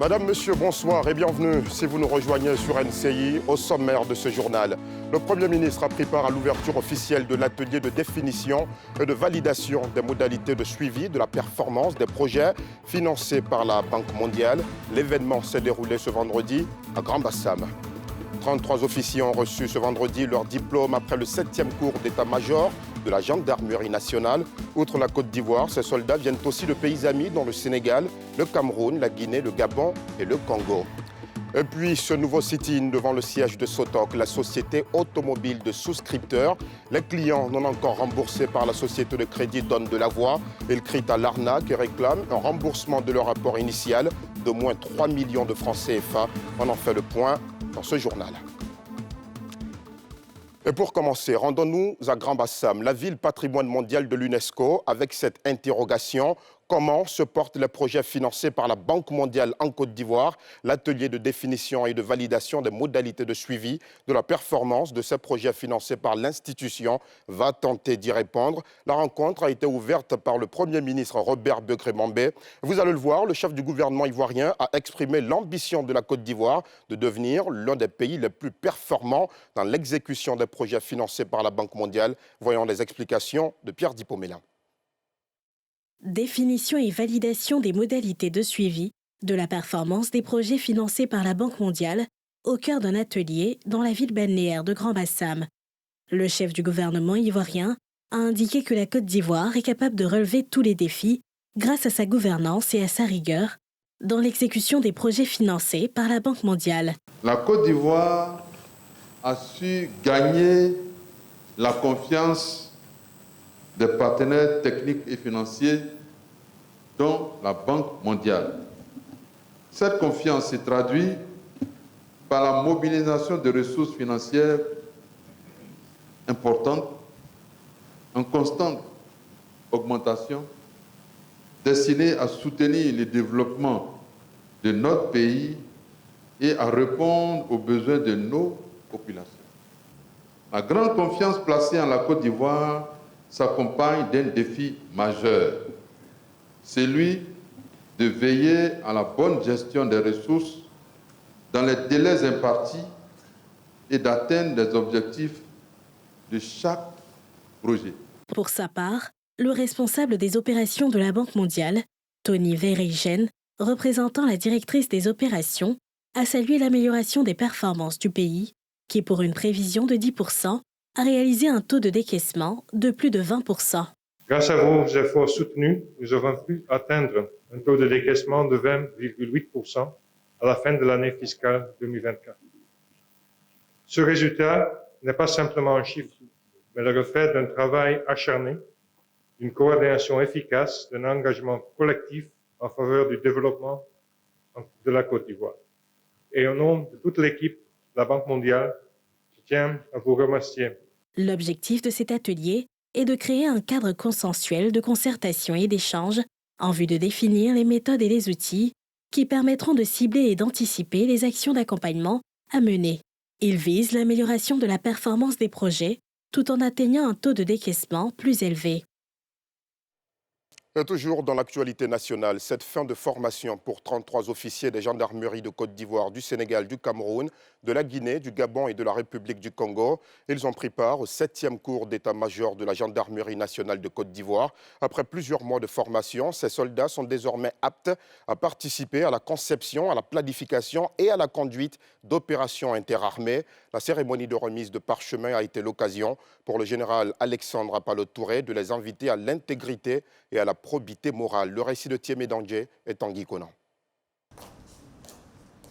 Madame, Monsieur, bonsoir et bienvenue si vous nous rejoignez sur NCI. Au sommaire de ce journal, le Premier ministre a pris part à l'ouverture officielle de l'atelier de définition et de validation des modalités de suivi de la performance des projets financés par la Banque mondiale. L'événement s'est déroulé ce vendredi à Grand-Bassam. 33 officiers ont reçu ce vendredi leur diplôme après le 7e cours d'état-major de la gendarmerie nationale. Outre la Côte d'Ivoire, ces soldats viennent aussi de pays amis dont le Sénégal, le Cameroun, la Guinée, le Gabon et le Congo. Et puis ce nouveau sit-in devant le siège de Sotoc, la société automobile de souscripteurs. Les clients non encore remboursés par la société de crédit donnent de la voix. Ils crient à l'arnaque et réclament un remboursement de leur rapport initial d'au moins 3 millions de francs CFA. On en fait le point dans ce journal. Et pour commencer, rendons-nous à Grand-Bassam, la ville patrimoine mondial de l'UNESCO, avec cette interrogation. Comment se portent les projets financés par la Banque mondiale en Côte d'Ivoire? L'atelier de définition et de validation des modalités de suivi de la performance de ces projets financés par l'institution va tenter d'y répondre. La rencontre a été ouverte par le Premier ministre Robert Begré-Mambé. Vous allez le voir, le chef du gouvernement ivoirien a exprimé l'ambition de la Côte d'Ivoire de devenir l'un des pays les plus performants dans l'exécution des projets financés par la Banque mondiale. Voyons les explications de Pierre Dipomélin. Définition et validation des modalités de suivi de la performance des projets financés par la Banque mondiale au cœur d'un atelier dans la ville balnéaire de Grand-Bassam. Le chef du gouvernement ivoirien a indiqué que la Côte d'Ivoire est capable de relever tous les défis grâce à sa gouvernance et à sa rigueur dans l'exécution des projets financés par la Banque mondiale. La Côte d'Ivoire a su gagner la confiance des partenaires techniques et financiers, dont la Banque mondiale. Cette confiance se traduit par la mobilisation de ressources financières importantes, en constante augmentation, destinées à soutenir le développement de notre pays et à répondre aux besoins de nos populations. La grande confiance placée en la Côte d'Ivoire s'accompagne d'un défi majeur, celui de veiller à la bonne gestion des ressources dans les délais impartis et d'atteindre les objectifs de chaque projet. Pour sa part, le responsable des opérations de la Banque mondiale, Tony Verheijen, représentant la directrice des opérations, a salué l'amélioration des performances du pays, qui, pour une prévision de 10%, a réalisé un taux de décaissement de plus de 20%. Grâce à vos efforts soutenus, nous avons pu atteindre un taux de décaissement de 20,8% à la fin de l'année fiscale 2024. Ce résultat n'est pas simplement un chiffre, mais le reflet d'un travail acharné, d'une coordination efficace, d'un engagement collectif en faveur du développement de la Côte d'Ivoire. Et au nom de toute l'équipe de la Banque mondiale, je tiens à vous remercier. L'objectif de cet atelier est de créer un cadre consensuel de concertation et d'échange en vue de définir les méthodes et les outils qui permettront de cibler et d'anticiper les actions d'accompagnement à mener. Il vise l'amélioration de la performance des projets tout en atteignant un taux de décaissement plus élevé. Et toujours dans l'actualité nationale, cette fin de formation pour 33 officiers des gendarmeries de Côte d'Ivoire, du Sénégal, du Cameroun, de la Guinée, du Gabon et de la République du Congo. Ils ont pris part au 7e cours d'état-major de la gendarmerie nationale de Côte d'Ivoire. Après plusieurs mois de formation, ces soldats sont désormais aptes à participer à la conception, à la planification et à la conduite d'opérations interarmées. La cérémonie de remise de parchemin a été l'occasion pour le général Alexandre Apalo-Touré de les inviter à l'intégrité et à la probité morale. Le récit de Thiemé Dangé est Tanguy Conan.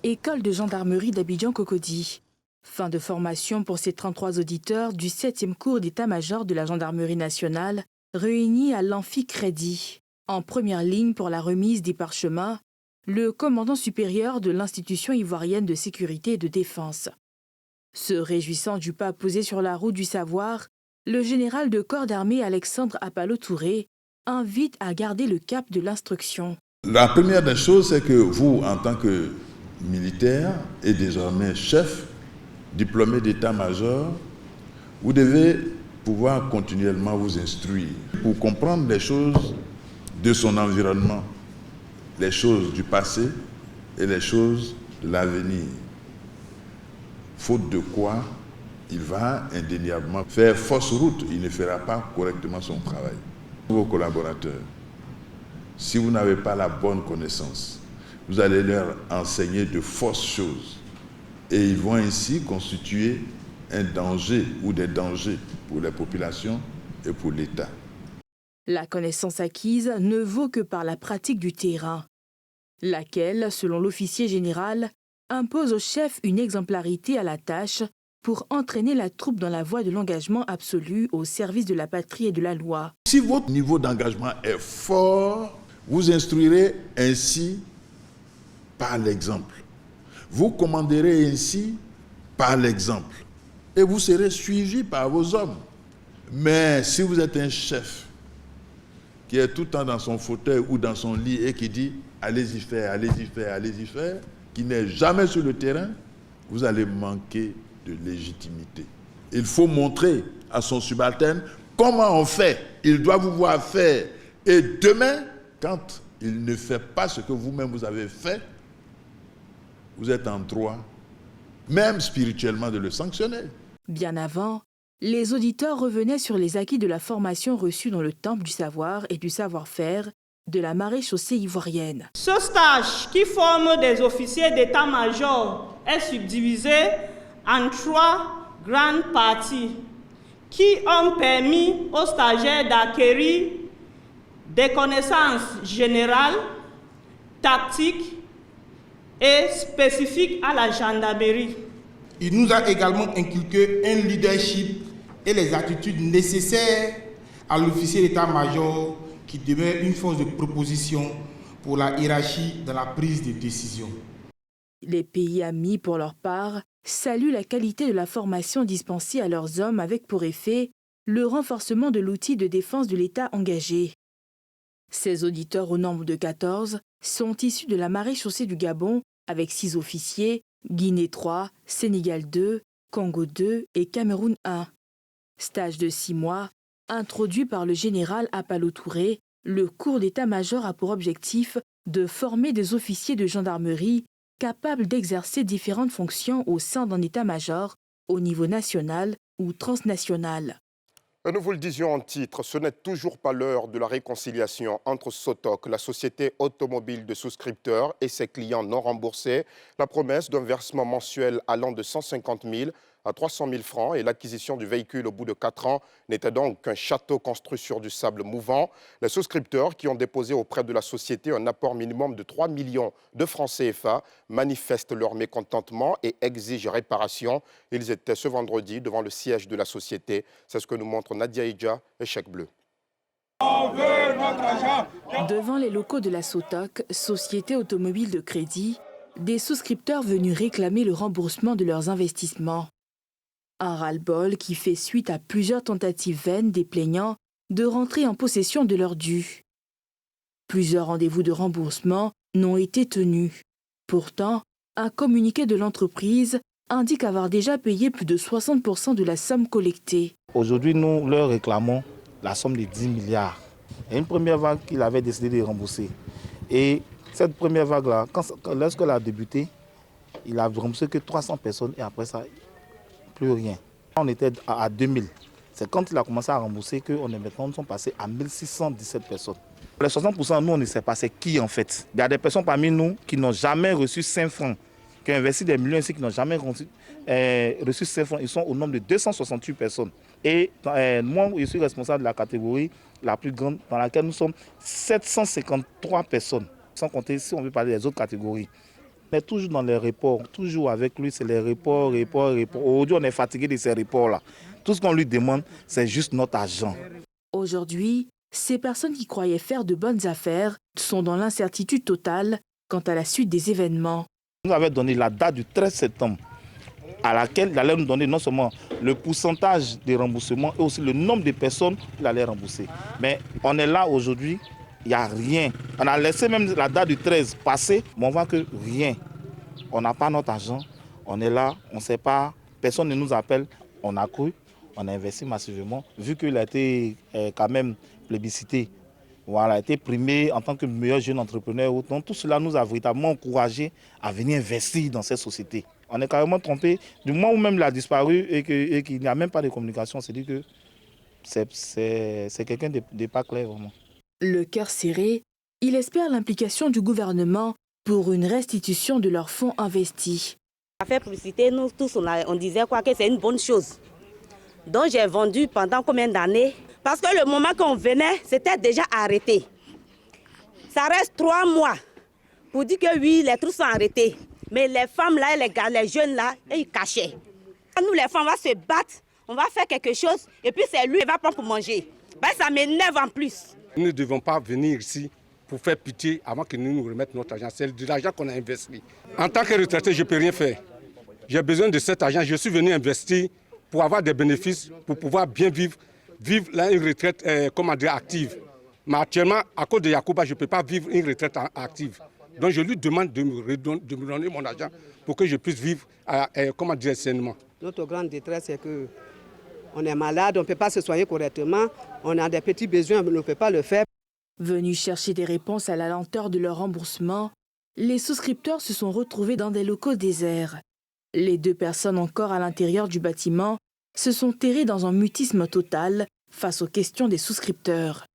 École de gendarmerie d'Abidjan-Cocody. Fin de formation pour ces 33 auditeurs du 7e cours d'état-major de la gendarmerie nationale, réunis à l'Amphi-Crédit. En première ligne pour la remise des parchemins, le commandant supérieur de l'institution ivoirienne de sécurité et de défense. Se réjouissant du pas posé sur la route du savoir, le général de corps d'armée Alexandre Apalo-Touré invite à garder le cap de l'instruction. La première des choses, c'est que vous, en tant que militaire et désormais chef, diplômé d'état-major, vous devez pouvoir continuellement vous instruire pour comprendre les choses de son environnement, les choses du passé et les choses de l'avenir. Faute de quoi, il va indéniablement faire fausse route. Il ne fera pas correctement son travail. Vos collaborateurs, si vous n'avez pas la bonne connaissance, vous allez leur enseigner de fausses choses. Et ils vont ainsi constituer un danger ou des dangers pour les populations et pour l'État. La connaissance acquise ne vaut que par la pratique du terrain, laquelle, selon l'officier général, impose au chef une exemplarité à la tâche pour entraîner la troupe dans la voie de l'engagement absolu au service de la patrie et de la loi. Si votre niveau d'engagement est fort, vous instruirez ainsi par l'exemple. Vous commanderez ainsi par l'exemple. Et vous serez suivi par vos hommes. Mais si vous êtes un chef qui est tout le temps dans son fauteuil ou dans son lit et qui dit « allez-y faire, allez-y faire, allez-y faire », qui n'est jamais sur le terrain, vous allez manquer de légitimité. Il faut montrer à son subalterne comment on fait. Il doit vous voir faire. Et demain, quand il ne fait pas ce que vous-même vous avez fait, vous êtes en droit, même spirituellement, de le sanctionner. Bien avant, les auditeurs revenaient sur les acquis de la formation reçue dans le temple du savoir et du savoir-faire de la maréchaussée ivoirienne. Ce stage qui forme des officiers d'état-major est subdivisé en 3 grandes parties qui ont permis aux stagiaires d'acquérir des connaissances générales, tactiques et spécifiques à la gendarmerie. Il nous a également inculqué un leadership et les attitudes nécessaires à l'officier d'état-major qui demeure une force de proposition pour la hiérarchie dans la prise de décision. Les pays amis, pour leur part, saluent la qualité de la formation dispensée à leurs hommes avec pour effet le renforcement de l'outil de défense de l'État engagé. Ces auditeurs au nombre de 14 sont issus de la maréchaussée du Gabon avec 6 officiers, Guinée 3, Sénégal 2, Congo 2 et Cameroun 1. Stage de 6 mois, introduit par le général Apalo Touré, le cours d'état-major a pour objectif de former des officiers de gendarmerie capables d'exercer différentes fonctions au sein d'un état-major au niveau national ou transnational. Et nous vous le disions en titre, ce n'est toujours pas l'heure de la réconciliation entre Sotoc, la société automobile de souscripteurs, et ses clients non remboursés. La promesse d'un versement mensuel allant de 150 000 à 300 000 francs et l'acquisition du véhicule au bout de 4 ans n'était donc qu'un château construit sur du sable mouvant. Les souscripteurs qui ont déposé auprès de la société un apport minimum de 3 millions de francs CFA manifestent leur mécontentement et exigent réparation. Ils étaient ce vendredi devant le siège de la société. C'est ce que nous montre Nadia Idja et Chèque Bleu. Devant les locaux de la Sotoc, société automobile de crédit, des souscripteurs venus réclamer le remboursement de leurs investissements. Un ras-le-bol qui fait suite à plusieurs tentatives vaines des plaignants de rentrer en possession de leurs dus. Plusieurs rendez-vous de remboursement n'ont été tenus. Pourtant, un communiqué de l'entreprise indique avoir déjà payé plus de 60% de la somme collectée. Aujourd'hui, nous leur réclamons la somme de 10 milliards. Il y a une première vague qu'il avait décidé de rembourser. Et cette première vague-là, lorsqu'elle a débuté, il a remboursé que 300 personnes et après ça, plus rien. On était à 2000. C'est quand il a commencé à rembourser qu'on est maintenant, nous sommes passés à 1617 personnes. Les 60%, nous, on ne sait pas c'est qui en fait. Il y a des personnes parmi nous qui n'ont jamais reçu 5 francs, qui ont investi des millions ici, qui n'ont jamais reçu 5 francs. Ils sont au nombre de 268 personnes. Et moi, je suis responsable de la catégorie la plus grande, dans laquelle nous sommes 753 personnes. Sans compter si on veut parler des autres catégories. On est toujours dans les reports, toujours avec lui, c'est les reports. Aujourd'hui, on est fatigué de ces reports-là. Tout ce qu'on lui demande, c'est juste notre argent. Aujourd'hui, ces personnes qui croyaient faire de bonnes affaires sont dans l'incertitude totale quant à la suite des événements. Il nous avait donné la date du 13 septembre, à laquelle il allait nous donner non seulement le pourcentage des remboursements et aussi le nombre de personnes qu'il allait rembourser. Mais on est là aujourd'hui. Il n'y a rien. On a laissé même la date du 13 passer, mais on voit que rien. On n'a pas notre argent, on est là, on ne sait pas, personne ne nous appelle. On a cru, on a investi massivement. Vu qu'il a été quand même plébiscité voilà, été primé en tant que meilleur jeune entrepreneur. Donc tout cela nous a véritablement encouragé à venir investir dans cette société. On est carrément trompé. Du moment où même il a disparu et qu'il n'y a même pas de communication, c'est dit que c'est quelqu'un de pas clair vraiment. Le cœur serré, il espère l'implication du gouvernement pour une restitution de leurs fonds investis. À faire publicité, nous tous on disait quoi que c'est une bonne chose. Donc j'ai vendu pendant combien d'années? Parce que le moment qu'on venait, c'était déjà arrêté. Ça reste 3 mois pour dire que oui, les trucs sont arrêtés. Mais les femmes là, les gars, les jeunes là, ils cachaient. Nous les femmes, on va se battre, on va faire quelque chose et puis c'est lui qui va prendre pour manger. Ben, ça m'énerve en plus. Nous ne devons pas venir ici pour faire pitié avant que nous remettent notre argent. C'est de l'argent qu'on a investi. En tant que retraité, je ne peux rien faire. J'ai besoin de cet argent. Je suis venu investir pour avoir des bénéfices, pour pouvoir bien vivre là, une retraite active. Mais actuellement, à cause de Yacouba, je ne peux pas vivre une retraite active. Donc je lui demande de me donner mon argent pour que je puisse vivre sainement. Notre grande détresse, c'est qu'on est malade, on ne peut pas se soigner correctement, on a des petits besoins, on ne peut pas le faire. Venus chercher des réponses à la lenteur de leur remboursement, les souscripteurs se sont retrouvés dans des locaux déserts. Les 2 personnes encore à l'intérieur du bâtiment se sont terrées dans un mutisme total face aux questions des souscripteurs.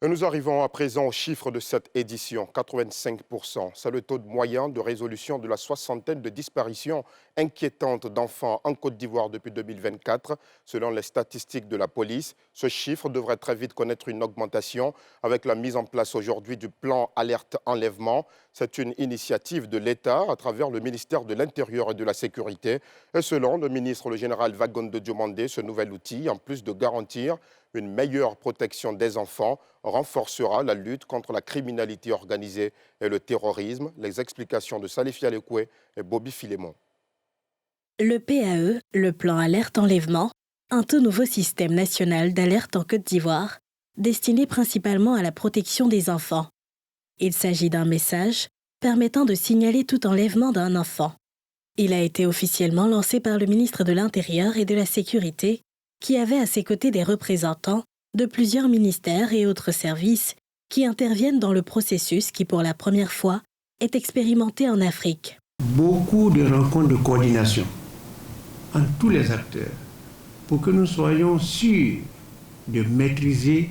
Et nous arrivons à présent aux chiffres de cette édition, 85%. C'est le taux moyen de résolution de la soixantaine de disparitions inquiétantes d'enfants en Côte d'Ivoire depuis 2024. Selon les statistiques de la police, ce chiffre devrait très vite connaître une augmentation avec la mise en place aujourd'hui du plan alerte enlèvement. C'est une initiative de l'État à travers le ministère de l'Intérieur et de la Sécurité. Et selon le ministre, le général Wagonde Diomandé, ce nouvel outil, en plus de garantir une meilleure protection des enfants, renforcera la lutte contre la criminalité organisée et le terrorisme. Les explications de Salifia Lekoué et Bobby Filémon. Le PAE, le plan alerte enlèvement, un tout nouveau système national d'alerte en Côte d'Ivoire, destiné principalement à la protection des enfants. Il s'agit d'un message permettant de signaler tout enlèvement d'un enfant. Il a été officiellement lancé par le ministre de l'Intérieur et de la Sécurité, qui avait à ses côtés des représentants de plusieurs ministères et autres services qui interviennent dans le processus qui, pour la première fois, est expérimenté en Afrique. Beaucoup de rencontres de coordination entre tous les acteurs pour que nous soyons sûrs de maîtriser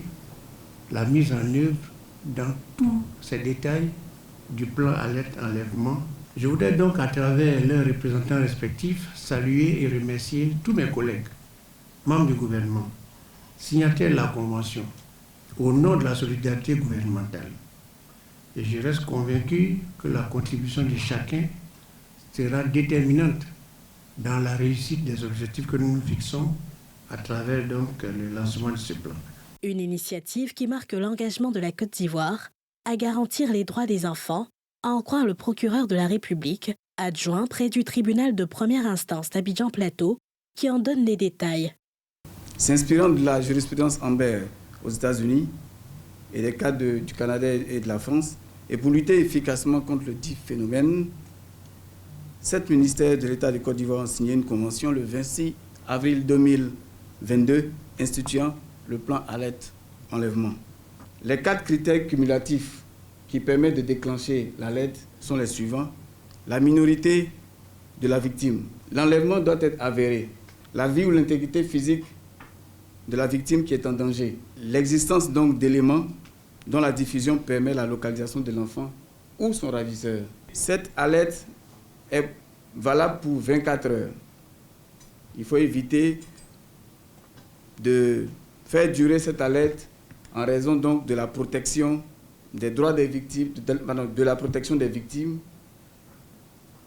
la mise en œuvre dans tous ces détails du plan alerte enlèvement. Je voudrais donc, à travers leurs représentants respectifs, saluer et remercier tous mes collègues, membres du gouvernement, signataires de la Convention, au nom de la solidarité gouvernementale. Et je reste convaincu que la contribution de chacun sera déterminante dans la réussite des objectifs que nous nous fixons à travers donc le lancement de ce plan. Une initiative qui marque l'engagement de la Côte d'Ivoire à garantir les droits des enfants, à en croire le procureur de la République, adjoint près du tribunal de première instance d'Abidjan-Plateau, qui en donne les détails. S'inspirant de la jurisprudence Amber aux États-Unis et des cas du Canada et de la France, et pour lutter efficacement contre le dit phénomène, 7 ministères de l'État de Côte d'Ivoire ont signé une convention le 26 avril 2022 instituant le plan alerte enlèvement. Les 4 critères cumulatifs qui permettent de déclencher l'alerte sont les suivants. La minorité de la victime. L'enlèvement doit être avéré. La vie ou l'intégrité physique de la victime qui est en danger. L'existence donc d'éléments dont la diffusion permet la localisation de l'enfant ou son ravisseur. Cette alerte est valable pour 24 heures. Il faut éviter de faire durer cette alerte en raison donc de la protection des droits des victimes, de la protection des victimes.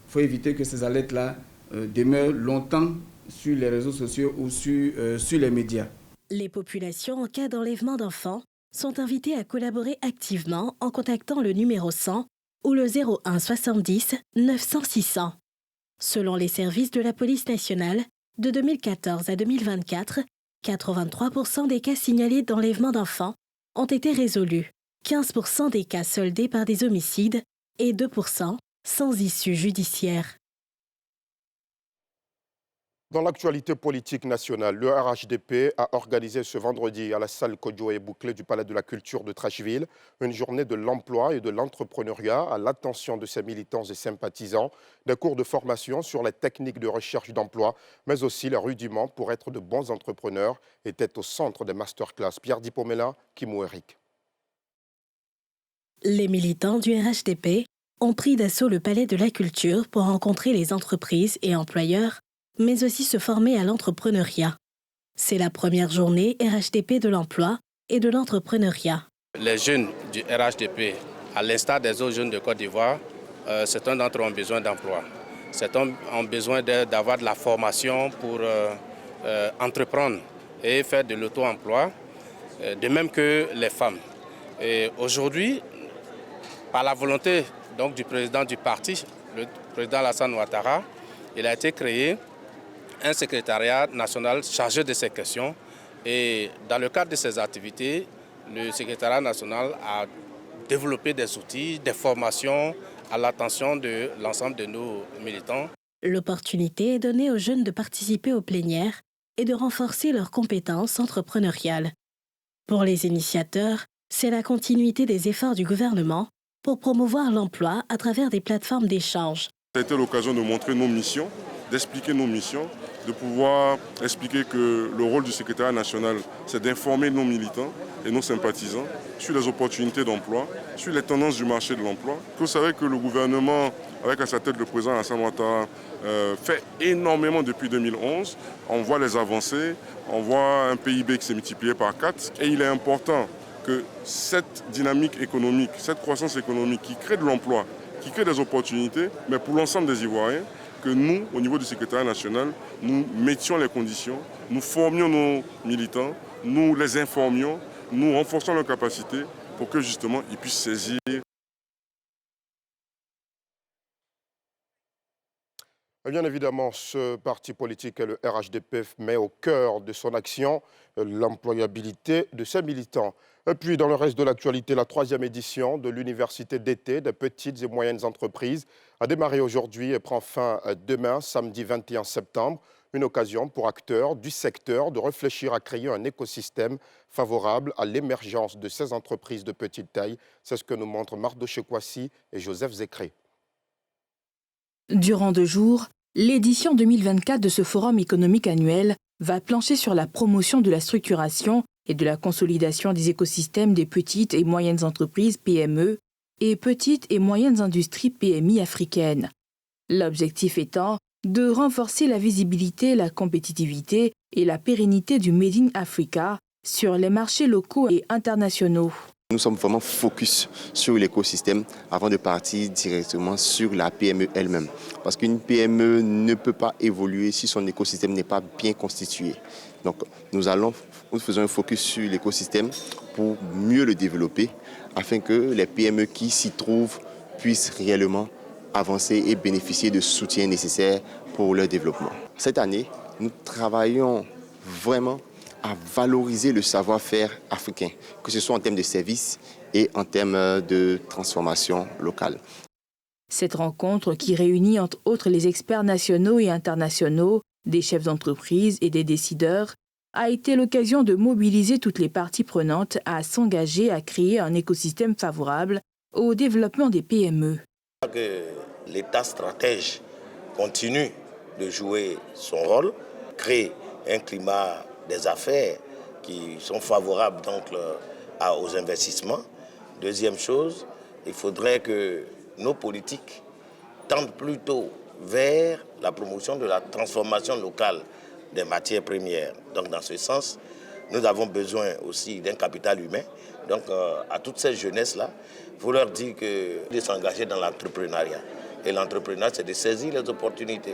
Il faut éviter que ces alertes-là demeurent longtemps sur les réseaux sociaux ou sur les médias. Les populations en cas d'enlèvement d'enfants sont invitées à collaborer activement en contactant le numéro 100 ou le 01 70 900 600. Selon les services de la police nationale, de 2014 à 2024, 83% des cas signalés d'enlèvement d'enfants ont été résolus, 15% des cas soldés par des homicides et 2% sans issue judiciaire. Dans l'actualité politique nationale, le RHDP a organisé ce vendredi à la salle Kodjo et Bouclé du Palais de la Culture de Trashville une journée de l'emploi et de l'entrepreneuriat à l'attention de ses militants et sympathisants, des cours de formation sur les techniques de recherche d'emploi, mais aussi les rudiments pour être de bons entrepreneurs étaient au centre des masterclass. Pierre Dipomela, Kimou Eric. Les militants du RHDP ont pris d'assaut le Palais de la Culture pour rencontrer les entreprises et employeurs, mais aussi se former à l'entrepreneuriat. C'est la première journée RHDP de l'emploi et de l'entrepreneuriat. Les jeunes du RHDP, à l'instar des autres jeunes de Côte d'Ivoire, certains d'entre eux ont besoin d'emploi. Certains ont besoin d'avoir de la formation pour entreprendre et faire de l'auto-emploi, de même que les femmes. Aujourd'hui, par la volonté donc, du président du parti, le président Alassane Ouattara, il a été créé un secrétariat national chargé de ces questions. Et dans le cadre de ces activités, le secrétariat national a développé des outils, des formations à l'attention de l'ensemble de nos militants. L'opportunité est donnée aux jeunes de participer aux plénières et de renforcer leurs compétences entrepreneuriales. Pour les initiateurs, c'est la continuité des efforts du gouvernement pour promouvoir l'emploi à travers des plateformes d'échange. Ça a été l'occasion de montrer nos missions, d'expliquer nos missions, de pouvoir expliquer que le rôle du secrétariat national, c'est d'informer nos militants et nos sympathisants sur les opportunités d'emploi, sur les tendances du marché de l'emploi. Vous savez que le gouvernement, avec à sa tête le président Alassane Ouattara, fait énormément depuis 2011. On voit les avancées, on voit un PIB qui s'est multiplié par 4. Et il est important que cette dynamique économique, cette croissance économique qui crée de l'emploi, qui crée des opportunités, mais pour l'ensemble des Ivoiriens, que nous, au niveau du secrétariat national, nous mettions les conditions, nous formions nos militants, nous les informions, nous renforçons leurs capacités pour que justement ils puissent saisir. Bien évidemment, ce parti politique, le RHDP, met au cœur de son action l'employabilité de ses militants. Et puis, dans le reste de l'actualité, la 3e édition de l'Université d'été des petites et moyennes entreprises a démarré aujourd'hui et prend fin demain, samedi 21 septembre. Une occasion pour acteurs du secteur de réfléchir à créer un écosystème favorable à l'émergence de ces entreprises de petite taille. C'est ce que nous montrent Mardoché Kwasi et Joseph Zékré. Durant 2 jours, l'édition 2024 de ce forum économique annuel va plancher sur la promotion de la structuration et de la consolidation des écosystèmes des petites et moyennes entreprises PME et petites et moyennes industries PMI africaines. L'objectif étant de renforcer la visibilité, la compétitivité et la pérennité du Made in Africa sur les marchés locaux et internationaux. Nous sommes vraiment focus sur l'écosystème avant de partir directement sur la PME elle-même. Parce qu'une PME ne peut pas évoluer si son écosystème n'est pas bien constitué. Donc nous faisons un focus sur l'écosystème pour mieux le développer afin que les PME qui s'y trouvent puissent réellement avancer et bénéficier de soutien nécessaire pour leur développement. Cette année, nous travaillons vraiment à valoriser le savoir-faire africain, que ce soit en termes de services et en termes de transformation locale. Cette rencontre, qui réunit entre autres les experts nationaux et internationaux, des chefs d'entreprise et des décideurs, a été l'occasion de mobiliser toutes les parties prenantes à s'engager à créer un écosystème favorable au développement des PME. Que l'État stratège continue de jouer son rôle, crée un climat des affaires qui sont favorables donc aux investissements. Deuxième chose, il faudrait que nos politiques tendent plutôt vers la promotion de la transformation locale des matières premières. Donc dans ce sens, nous avons besoin aussi d'un capital humain. Donc à toute cette jeunesse-là, il faut leur dire de s'engager dans l'entrepreneuriat. Et l'entrepreneuriat, c'est de saisir les opportunités.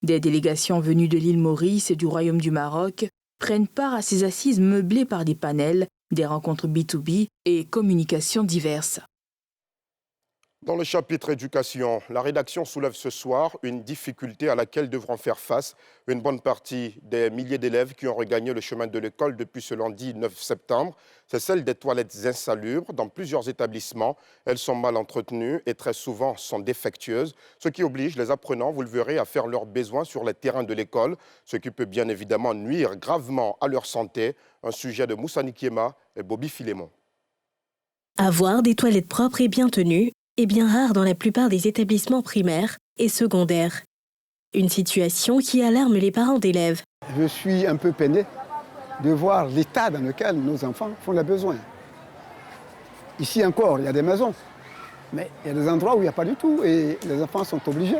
Des délégations venues de l'île Maurice et du Royaume du Maroc prennent part à ces assises meublées par des panels, des rencontres B2B et communications diverses. Dans le chapitre éducation, la rédaction soulève ce soir une difficulté à laquelle devront faire face une bonne partie des milliers d'élèves qui ont regagné le chemin de l'école depuis ce lundi 9 septembre. C'est celle des toilettes insalubres. Dans plusieurs établissements, elles sont mal entretenues et très souvent sont défectueuses, ce qui oblige les apprenants, vous le verrez, à faire leurs besoins sur les terrains de l'école, ce qui peut bien évidemment nuire gravement à leur santé. Un sujet de Moussa Nikiema et Bobby Filémon. Avoir des toilettes propres et bien tenues est bien rare dans la plupart des établissements primaires et secondaires. Une situation qui alarme les parents d'élèves. Je suis un peu peiné de voir l'état dans lequel nos enfants font leurs besoins. Ici encore, il y a des maisons, mais il y a des endroits où il n'y a pas du tout et les enfants sont obligés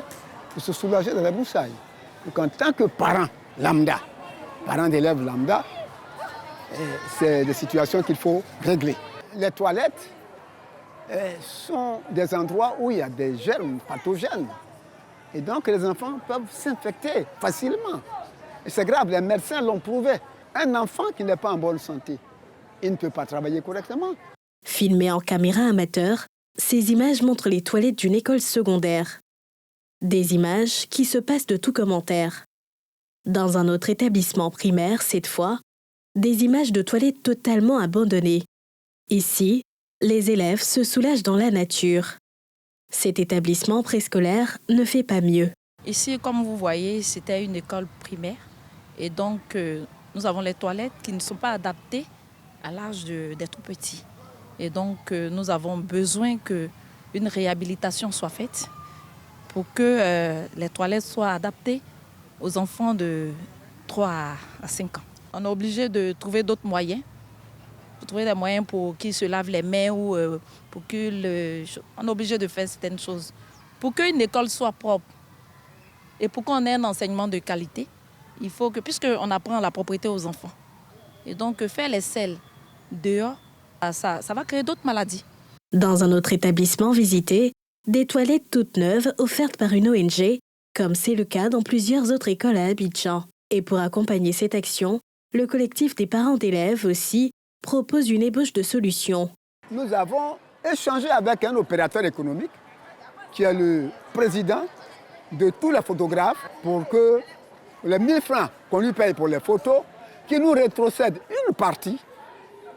de se soulager dans la broussaille. Donc en tant que parents lambda, parents d'élèves lambda, c'est des situations qu'il faut régler. Les toilettes sont des endroits où il y a des germes pathogènes. Et donc les enfants peuvent s'infecter facilement. Et c'est grave, les médecins l'ont prouvé. Un enfant qui n'est pas en bonne santé, il ne peut pas travailler correctement. Filmées en caméra amateur, ces images montrent les toilettes d'une école secondaire. Des images qui se passent de tout commentaire. Dans un autre établissement primaire, cette fois, des images de toilettes totalement abandonnées. Ici, les élèves se soulagent dans la nature. Cet établissement préscolaire ne fait pas mieux. Ici, comme vous voyez, c'était une école primaire. Et donc, nous avons les toilettes qui ne sont pas adaptées à l'âge des tout petits. Et donc, nous avons besoin qu'une réhabilitation soit faite pour que les toilettes soient adaptées aux enfants de 3 à 5 ans. On est obligé de trouver d'autres moyens. Trouver des moyens pour qu'ils se lavent les mains ou pour qu'ils... On est obligé de faire certaines choses. Pour qu'une école soit propre et pour qu'on ait un enseignement de qualité, il faut que, puisqu'on apprend la propreté aux enfants, et donc faire les selles dehors, ça va créer d'autres maladies. Dans un autre établissement visité, des toilettes toutes neuves offertes par une ONG, comme c'est le cas dans plusieurs autres écoles à Abidjan. Et pour accompagner cette action, le collectif des parents d'élèves aussi propose une ébauche de solutions. Nous avons échangé avec un opérateur économique qui est le président de tous les photographes pour que les 1000 francs qu'on lui paye pour les photos, qu'il nous rétrocède une partie,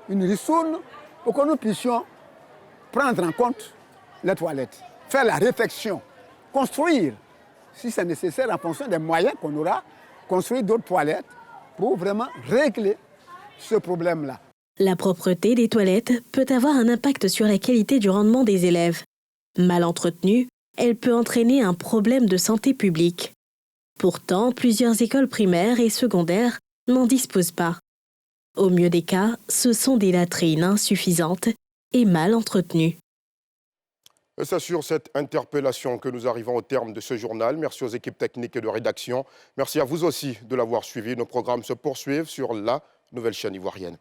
une ristourne, pour que nous puissions prendre en compte les toilettes, faire la réfection, construire, si c'est nécessaire en fonction des moyens qu'on aura, construire d'autres toilettes pour vraiment régler ce problème-là. La propreté des toilettes peut avoir un impact sur la qualité du rendement des élèves. Mal entretenue, elle peut entraîner un problème de santé publique. Pourtant, plusieurs écoles primaires et secondaires n'en disposent pas. Au mieux des cas, ce sont des latrines insuffisantes et mal entretenues. C'est sur cette interpellation que nous arrivons au terme de ce journal. Merci aux équipes techniques et de rédaction. Merci à vous aussi de l'avoir suivi. Nos programmes se poursuivent sur la nouvelle chaîne ivoirienne.